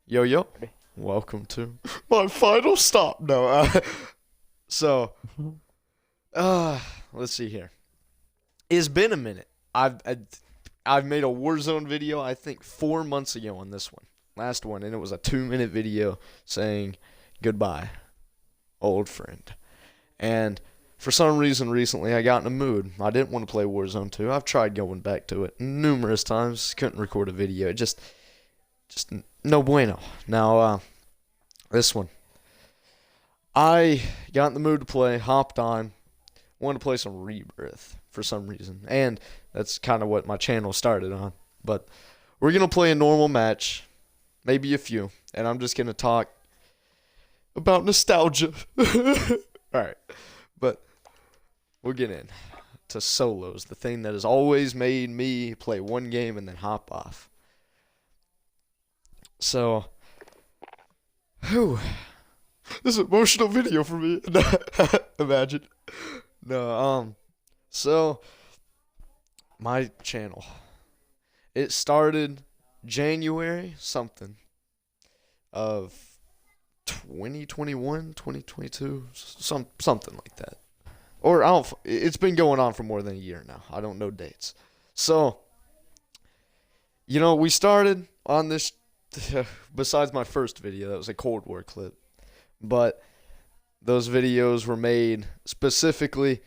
Yo, yo. Welcome to my final stop. No, so, let's see here. It's been a minute. I've made a Warzone video, I think 4 months ago on this one. Last one, and it was a 2-minute video saying goodbye, old friend. And for some reason recently I got in a mood. I didn't want to play Warzone 2. I've tried going back to it numerous times. Couldn't record a video. Just no bueno. Now, this one. I got in the mood to play, hopped on, wanted to play some Rebirth for some reason. And that's kind of what my channel started on. But we're going to play a normal match, maybe a few, and I'm just going to talk about nostalgia. Alright, but we'll get in to solos, the thing that has always made me play one game and then hop off. So, whew, this is an emotional video for me. Imagine. No, so, my channel, it started January something of 2021, 2022, something like that. Or it's been going on for more than a year now. I don't know dates. So, we started on this, besides my first video, that was a Cold War clip. But those videos were made specifically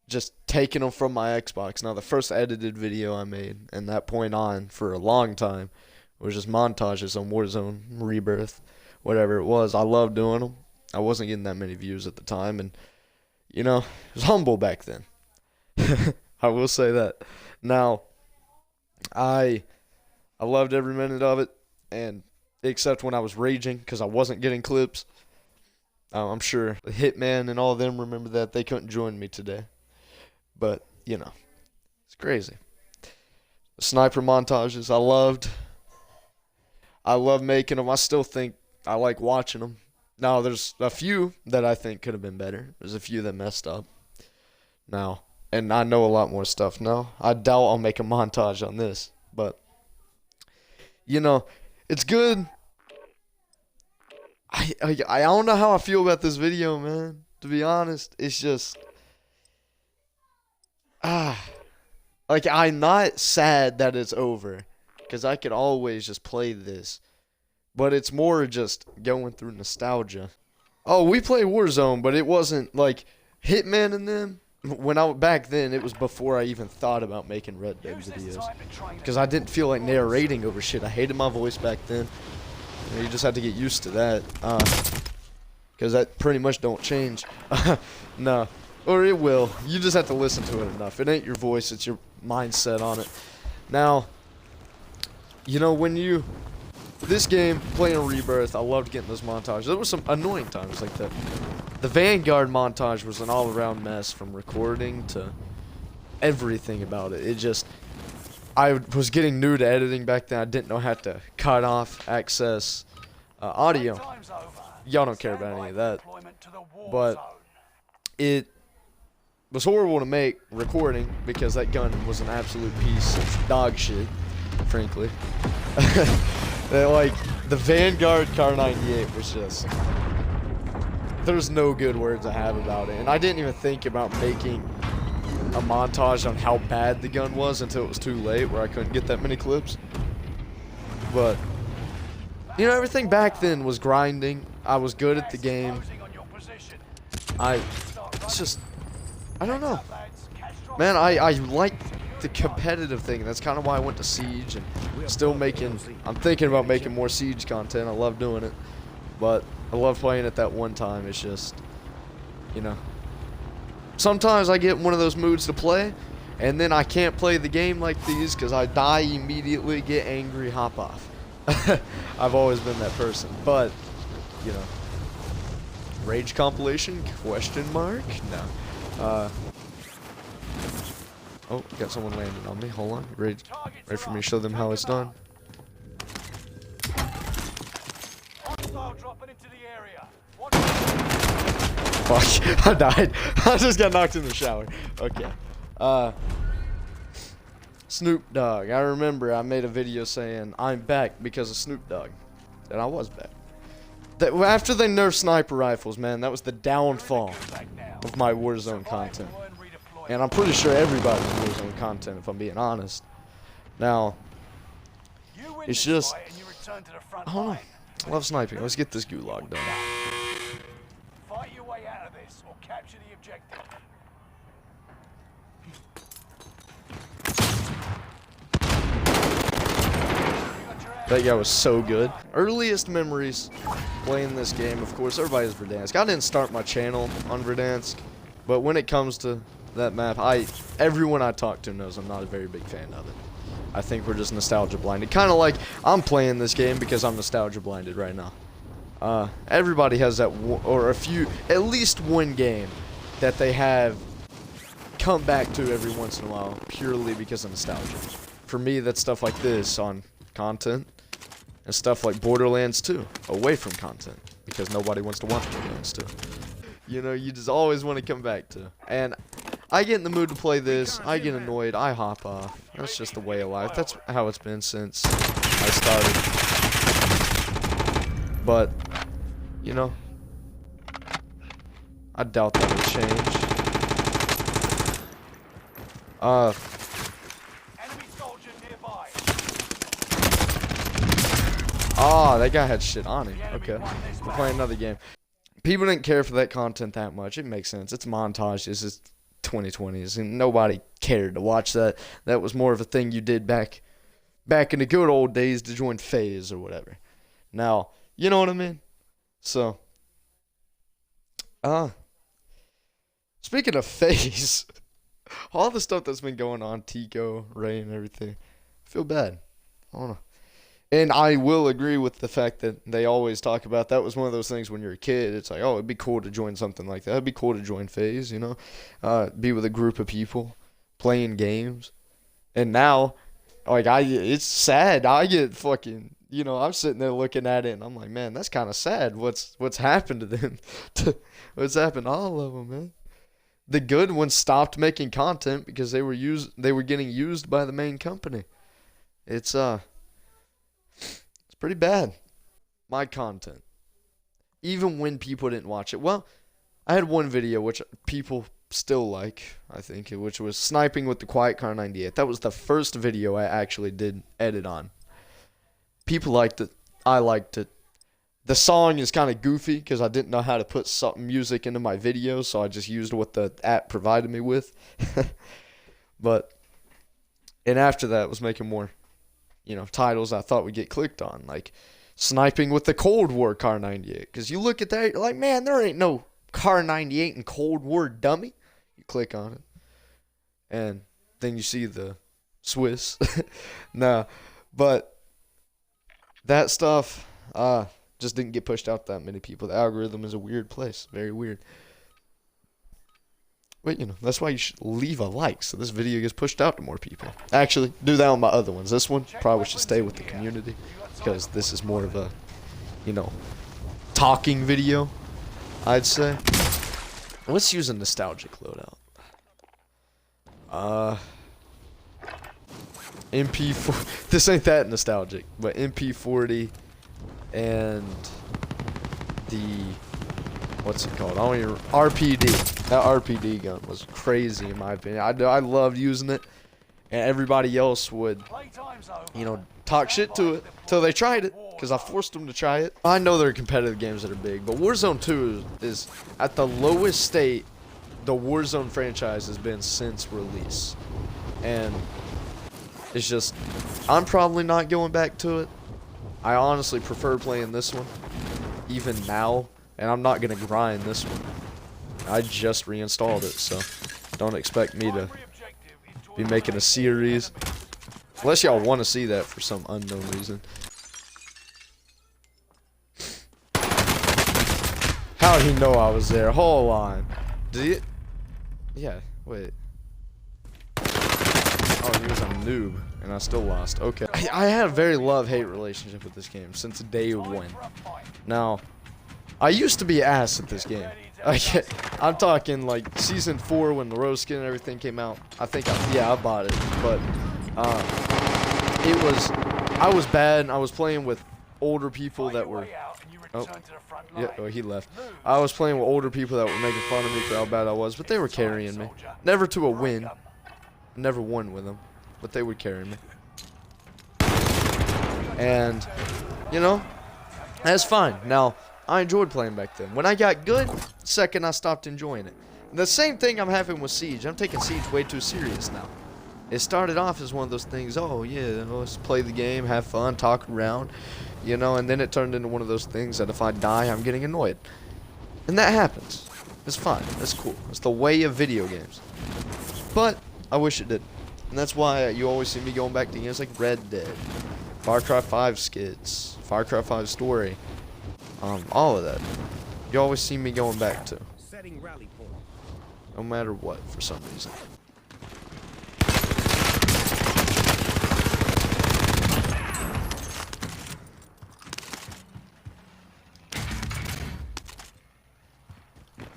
just taking them from my Xbox. Now, the first edited video I made, and that point on for a long time, was just montages on Warzone, Rebirth, whatever it was. I loved doing them. I wasn't getting that many views at the time, and it was humble back then. I will say that. Now, I loved every minute of it, and except when I was raging because I wasn't getting clips. I'm sure Hitman and all of them remember that. They couldn't join me today, but it's crazy. The sniper montages, I love making them. I still think I like watching them. Now, there's a few that I think could have been better. There's a few that messed up. Now, and I know a lot more stuff now. I doubt I'll make a montage on this, but it's good. I don't know how I feel about this video, man. To be honest, it's just I'm not sad that it's over, because I could always just play this. But it's more just going through nostalgia. Oh, we play Warzone, but it wasn't like Hitman and them. Back then, it was before I even thought about making Red Dead videos. Because I didn't feel like narrating over shit. I hated my voice back then. You just had to get used to that. Because that pretty much don't change. No. Or it will. You just have to listen to it enough. It ain't your voice, it's your mindset on it. Now, this game, playing Rebirth, I loved getting those montages. There were some annoying times like that. The Vanguard montage was an all-around mess, from recording to everything about it. I was getting new to editing back then. I didn't know how to cut off, access audio. Y'all don't care about any of that. But it was horrible to make recording, because that gun was an absolute piece of dog shit, frankly. Like, the Vanguard Car 98 was just, there's no good words I have about it. And I didn't even think about making a montage on how bad the gun was until it was too late, where I couldn't get that many clips. But, everything back then was grinding. I was good at the game. I don't know. Man, I like the competitive thing. That's kind of why I went to Siege, and I'm thinking about making more Siege content. I love doing it, but I love playing it that one time. It's just, sometimes I get in one of those moods to play, and then I can't play the game like these because I die immediately, get angry, hop off. I've always been that person, but, rage compilation, question mark? No. Oh, got someone landing on me. Hold on. Ready for me to show them how it's done. Fuck. I died. I just got knocked in the shower. Okay. Snoop Dogg. I remember I made a video saying I'm back because of Snoop Dogg. and I was bad. After they nerfed sniper rifles, man, that was the downfall of my Warzone content. And I'm pretty sure everybody's Warzone content, if I'm being honest. Now, it's just, I don't know. I love sniping. Let's get this gulag done. Fight your way out of this, or capture the objective. That guy was so good. Earliest memories playing this game, of course, everybody has Verdansk. I didn't start my channel on Verdansk, but when it comes to that map, everyone I talk to knows I'm not a very big fan of it. I think we're just nostalgia blinded. Kind of like I'm playing this game because I'm nostalgia blinded right now. Everybody has that, or at least one game that they have come back to every once in a while purely because of nostalgia. For me, that's stuff like this on content, and stuff like Borderlands 2 away from content because nobody wants to watch Borderlands 2. You know, you just always want to come back to. And I get in the mood to play this, I get annoyed, I hop off. That's just the way of life. That's how it's been since I started. But, you know, I doubt that will change. Ah, that guy had shit on him. Okay, we're playing another game. People didn't care for that content that much. It makes sense. It's montages. It's 2020s, and nobody cared to watch that. That was more of a thing you did back in the good old days to join FaZe or whatever. Now, you know what I mean? So, speaking of FaZe, all the stuff that's been going on, Tico, Ray, and everything, I feel bad. I don't know. And I will agree with the fact that they always talk about that was one of those things when you're a kid. It's like, oh, it'd be cool to join something like that. It'd be cool to join FaZe, you know, be with a group of people playing games. And now, like, it's sad. I get fucking, you know, I'm sitting there looking at it and I'm like, man, that's kind of sad. What's happened to them? What's happened to all of them, man? The good ones stopped making content because they were getting used by the main company. It's pretty bad. My content. Even when people didn't watch it. Well, I had one video which people still like, I think, which was sniping with the Quiet Car 98. That was the first video I actually did edit on. People liked it. I liked it. The song is kind of goofy because I didn't know how to put some music into my video, so I just used what the app provided me with. And after that, it was making more, you know, titles I thought would get clicked on, like sniping with the Cold War Car 98. Because you look at that, you're like, man, there ain't no Car 98 in Cold War, dummy. You click on it, and then you see the Swiss. Nah, but that stuff just didn't get pushed out to that many people. The algorithm is a weird place, very weird. But, you know, that's why you should leave a like so this video gets pushed out to more people. Actually, do that on my other ones. This one probably should stay with the community because this is more of a, you know, talking video, I'd say. Let's use a nostalgic loadout. MP4. This ain't that nostalgic, but MP40 and the, what's it called? I don't even, RPD. That RPD gun was crazy in my opinion. I loved using it, and everybody else would, you know, talk shit to it till they tried it, because I forced them to try it. I know there are competitive games that are big, but Warzone 2 is at the lowest state the Warzone franchise has been since release, and it's just, I'm probably not going back to it. I honestly prefer playing this one, even now, and I'm not gonna grind this one. I just reinstalled it, so don't expect me to be making a series. Unless y'all want to see that for some unknown reason. How'd he know I was there? Hold on. Did he? Yeah, wait. Oh, he was a noob, and I still lost. Okay. I had a very love-hate relationship with this game since day one. Now, I used to be ass at this game. I'm talking like season 4 when the rose skin and everything came out. I think I bought it, but I was bad. I was playing with older people Fight that your were. way out and you Oh, return to the front yeah, line. oh, he left. I was playing with older people that were making fun of me for how bad I was, but they were carrying me. Never to a win. Never won with them, but they would carry me. And, you know, that's fine. Now, I enjoyed playing back then. When I got good, second I stopped enjoying it. The same thing I'm having with Siege. I'm taking Siege way too serious now. It started off as one of those things, oh yeah, let's play the game, have fun, talk around, you know, and then it turned into one of those things that if I die, I'm getting annoyed. And that happens. It's fine. That's cool. It's the way of video games. But I wish it didn't. And that's why you always see me going back to games like Red Dead, Far Cry 5 skits, Far Cry 5 story, all of that. You always see me going back to. No matter what, for some reason.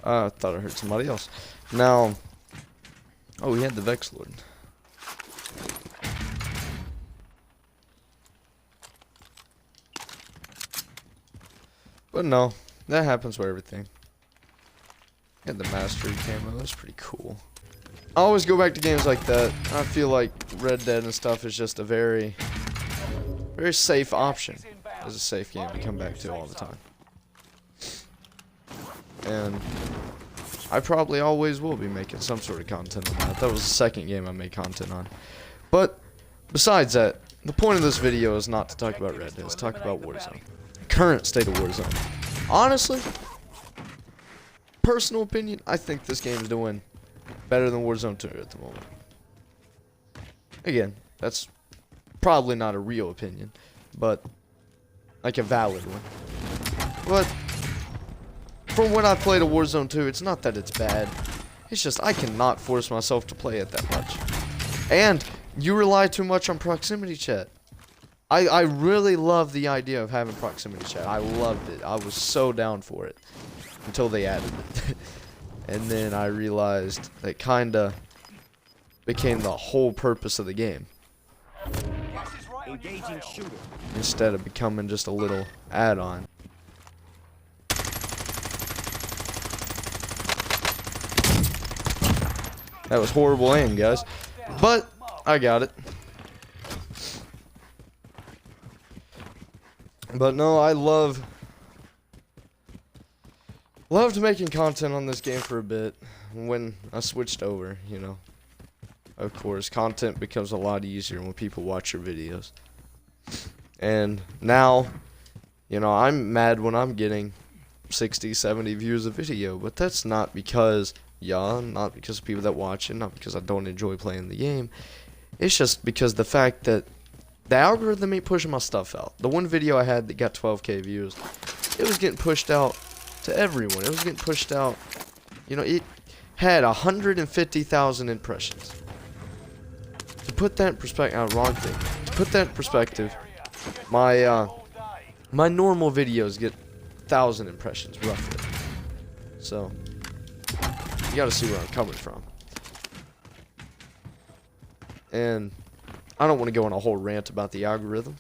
I thought I heard somebody else. Now, oh, we had the Vex Lord. But no, that happens with everything. And the mastery camo, that's pretty cool. I always go back to games like that. I feel like Red Dead and stuff is just a very safe option. It's a safe game to come back to all the time. And I probably always will be making some sort of content on that. That was the second game I made content on. But besides that, the point of this video is not to talk about Red Dead, it's to talk about Warzone. Current state of Warzone. Honestly, personal opinion, I think this game is doing better than Warzone 2 at the moment. Again, that's probably not a real opinion, but like a valid one. But from when I played a Warzone 2, it's not that it's bad. It's just I cannot force myself to play it that much. And you rely too much on proximity chat. I really love the idea of having proximity chat. I loved it. I was so down for it. Until they added it. And then I realized that kinda became the whole purpose of the game. Engaging shooter. Instead of becoming just a little add-on. That was horrible aim, guys. But I got it. But no, I loved making content on this game for a bit. When I switched over, you know, of course, content becomes a lot easier when people watch your videos. And now, you know, I'm mad when I'm getting 60, 70 views a video, but that's not because, not because of people that watch it, not because I don't enjoy playing the game. It's just because the fact that the algorithm ain't pushing my stuff out. The one video I had that got 12K views, it was getting pushed out to everyone. It was getting pushed out. You know, it had 150,000 impressions. To put that in perspective, wrong thing. To put that in perspective, my normal videos get 1,000 impressions roughly. So you got to see where I'm coming from. And I don't want to go on a whole rant about the algorithm.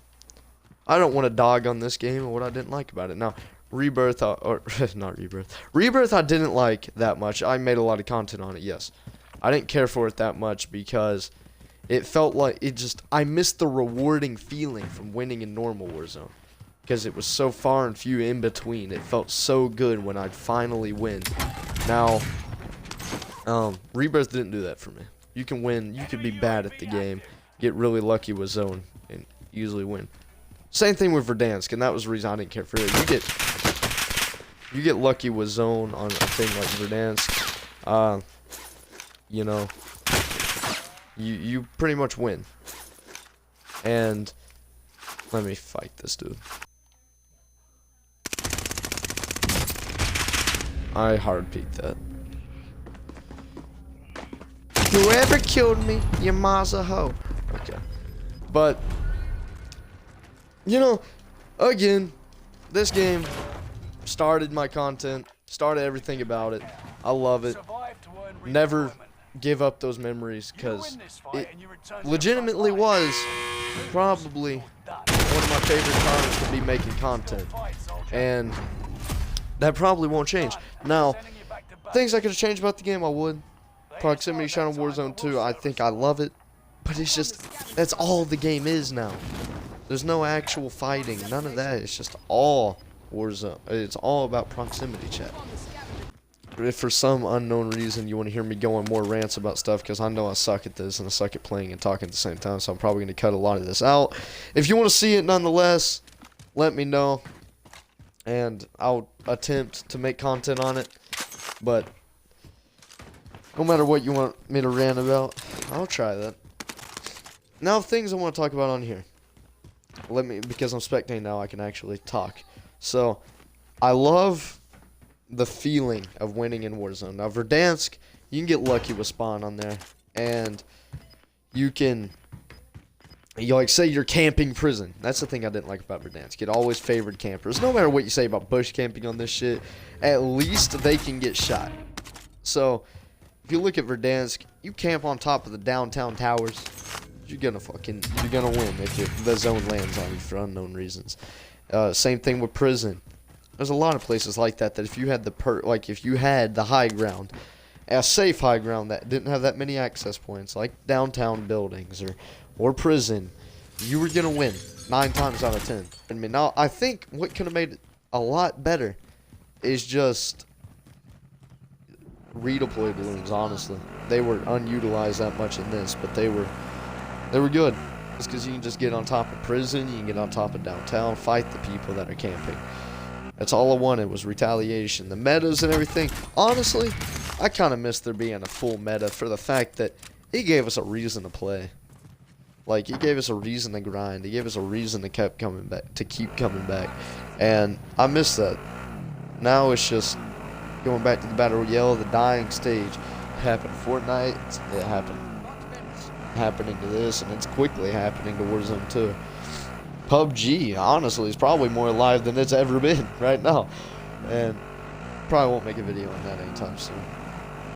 I don't want to dog on this game and what I didn't like about it. Now, Rebirth, not Rebirth. Rebirth I didn't like that much. I made a lot of content on it, yes. I didn't care for it that much because it felt like I missed the rewarding feeling from winning in normal Warzone. Because it was so far and few in between. It felt so good when I'd finally win. Now, Rebirth didn't do that for me. You can win, you could be bad at the game, get really lucky with zone, and usually win. Same thing with Verdansk, and that was the reason I didn't care for it. You get lucky with zone on a thing like Verdansk, you know, you pretty much win. And let me fight this dude. I hard peeked that. Whoever killed me, your ma's a hoe. Okay. But, you know, again, this game started my content, started everything about it. I love it. Never give up those memories because it legitimately was probably one of my favorite times to be making content, and that probably won't change. Now, things I could have changed about the game, I would. Proximity shot on Warzone 2, I think I love it, but it's just, that's all the game is now. There's no actual fighting, none of that. It's just all Warzone. It's all about proximity chat. If for some unknown reason you want to hear me go on more rants about stuff, because I know I suck at this and I suck at playing and talking at the same time, so I'm probably going to cut a lot of this out. If you want to see it nonetheless, let me know, and I'll attempt to make content on it. But no matter what you want me to rant about, I'll try that. Now, things I want to talk about on here. Because I'm spectating now, I can actually talk. So, I love the feeling of winning in Warzone. Now, Verdansk, you can get lucky with spawn on there, and you can, like, say you're camping prison. That's the thing I didn't like about Verdansk. It always favored campers. No matter what you say about bush camping on this shit, at least they can get shot. So, if you look at Verdansk, you camp on top of the downtown towers, you're gonna win if the zone lands on you for unknown reasons. Same thing with prison. There's a lot of places like that if you had if you had the high ground, a safe high ground that didn't have that many access points, like downtown buildings or prison, you were gonna win 9 times out of 10. I mean, now I think what could have made it a lot better is just redeploy balloons. Honestly, they were unutilized that much in this, but they were good. It's because you can just get on top of prison, you can get on top of downtown, fight the people that are camping. That's all I wanted was retaliation. The metas and everything, honestly, I kind of miss there being a full meta for the fact that he gave us a reason to play. Like, he gave us a reason to grind. He gave us a reason to keep coming back. And I miss that. Now it's just going back to the Battle Royale, the dying stage. It happened in Fortnite, it happening to this, and it's quickly happening to Warzone 2. PUBG, honestly, is probably more alive than it's ever been right now. And probably won't make a video on that anytime soon.